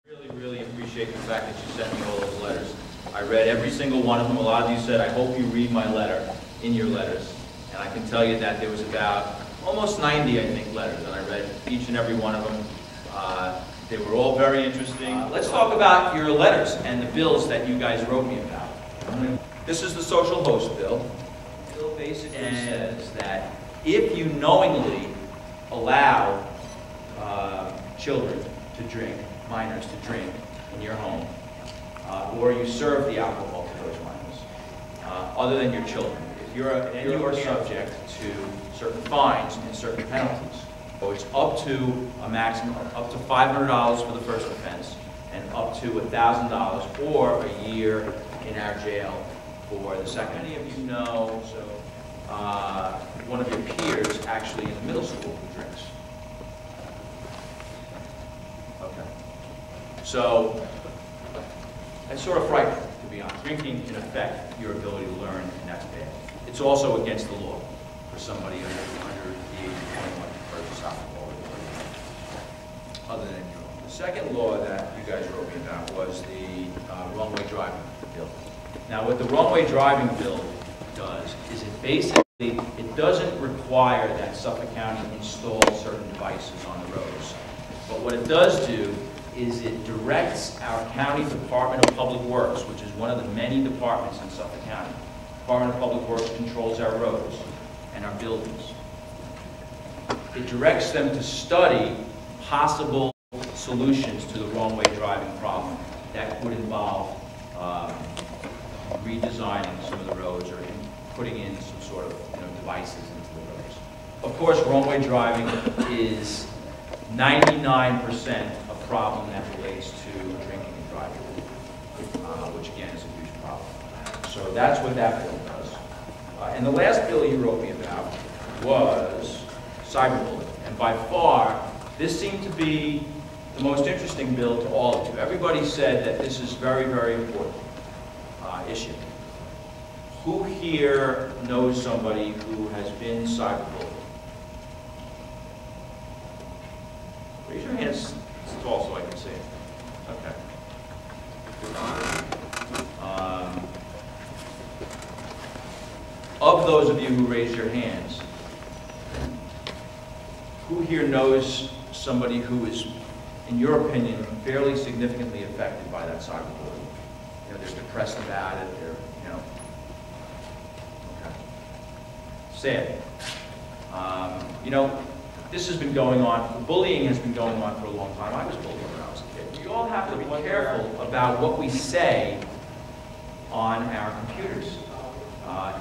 Really appreciate the fact that you sent me all those letters. I read every single one of them. A lot of you said, I hope you read my letter in your letters. And I can tell you that there was about almost 90, I think, letters, and I read each and every one of them. They were all very interesting. Let's talk about your letters and the bills that you guys wrote me about. This is the social host bill. The bill basically says that if you knowingly allow children to drink, minors to drink in your home, or you serve the alcohol to those minors, other than your children, you are subject to certain fines and certain penalties. So it's up to a maximum of up to $500 for the first offense and up to $1,000 or a year in our jail for the second. Many of you know, so one of your peers actually in the middle school who drinks. Okay. So that's sort of frightening, to be honest. Drinking can affect your ability to learn, and that's bad. It's also against the law for somebody under the age of 21 to purchase alcohol, other than your own. The second law that you guys wrote me about was the wrong-way driving bill. Now, what the wrong-way driving bill does is it doesn't require that Suffolk County install certain devices on the roads. But what it does do is it directs our county Department of Public Works, which is one of the many departments in Suffolk County. Department of Public Works controls our roads and our buildings. It directs them to study possible solutions to the wrong-way driving problem that would involve redesigning some of the roads or putting in some sort of devices into the roads. Of course, wrong-way driving is 99% a problem that relates to drinking and driving, which again is a huge problem. So that's what that bill does. And the last bill you wrote me about was cyberbullying. And by far, this seemed to be the most interesting bill to all of you. Everybody said that this is very, very important issue. Who here knows somebody who has been cyberbullied? Raise your hands tall so I can see it. Okay. Of those of you who raised your hands, who here knows somebody who is, in your opinion, fairly significantly affected by that cyberbullying? They're depressed about it, okay. Sad. This has been going on, bullying has been going on for a long time. I was bullied when I was a kid. We all have to be careful about what we say on our computers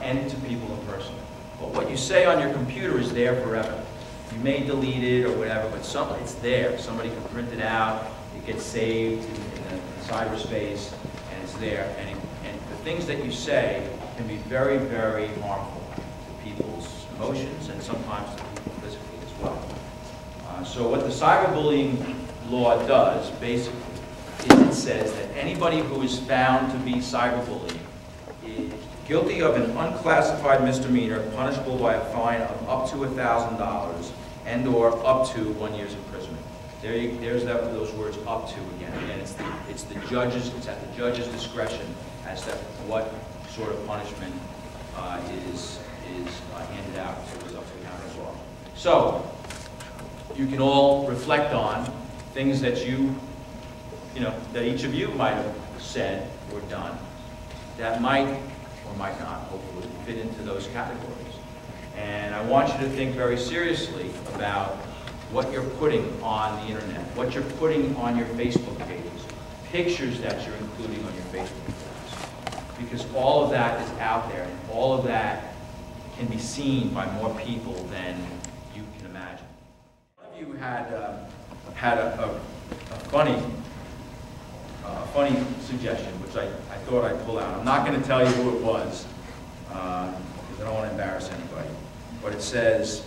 and to people in person. But what you say on your computer is there forever. You may delete it or whatever, but it's there. Somebody can print it out, it gets saved in cyberspace, and it's there. And the things that you say can be very, very harmful to people's emotions and sometimes to people physically as well. So what the cyberbullying law does, basically, is it says that anybody who is found to be cyberbullying is guilty of an unclassified misdemeanor punishable by a fine of up to $1,000 and or up to 1 year's imprisonment. There's those words "up to" again. Again, it's at the judge's discretion as to what sort of punishment is handed out to the Suffolk County law. So you can all reflect on things that that each of you might have said or done that might or might not, hopefully, fit into those categories. And I want you to think very seriously about what you're putting on the internet, what you're putting on your Facebook pages, pictures that you're including on your Facebook pages. Because all of that is out there, and all of that can be seen by more people than you can imagine. One of you had a funny suggestion, which I thought I'd pull out. I'm not going to tell you who it was, because I don't want to embarrass anybody. But it says,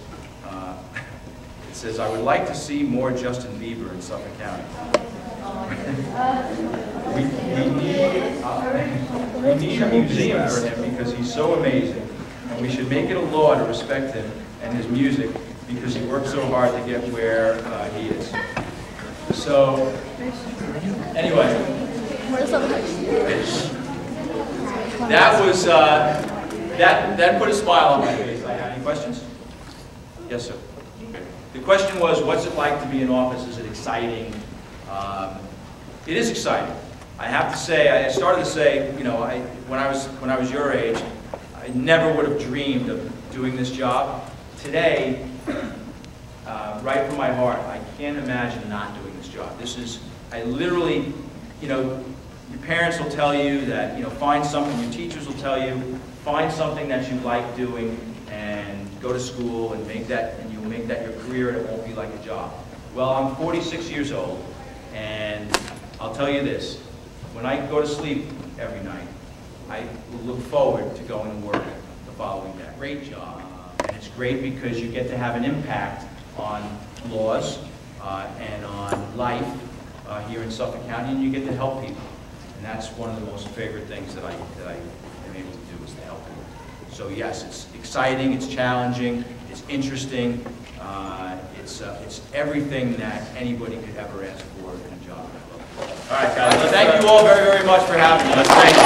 I would like to see more Justin Bieber in Suffolk County. we need a museum for him because he's so amazing, and we should make it a law to respect him and his music because he worked so hard to get where he is. So, anyway, that was, that put a smile on my face. Any questions? Yes, sir. Okay. The question was, what's it like to be in office? Is it exciting? It is exciting. I have to say, I started to say, you know, when I was your age, I never would have dreamed of doing this job. Today, right from my heart, I can't imagine not doing this job. This is, I literally, you know, your parents will tell you that, you know, find something, your teachers will tell you, find something that you like doing and go to school and make that, and you'll make that your career and it won't be like a job. Well, I'm 46 years old, and I'll tell you this, when I go to sleep every night, I look forward to going to work the following day. Great job, and it's great because you get to have an impact on laws and on life here in Suffolk County, and you get to help people. And that's one of the most favorite things that I am able to do, is to help people. So yes, it's exciting, it's challenging, it's interesting, it's everything that anybody could ever ask for in a job. All right, guys, well, thank you all very, very much for having me. Thank you.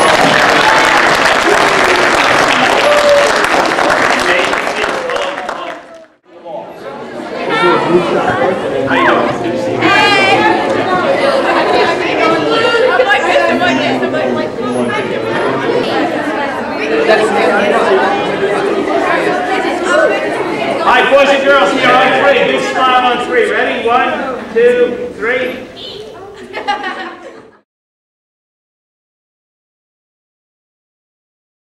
How you doing? Good to see you. All right, boys and girls, here on three. Big smile on three. Ready? 1, 2, 3.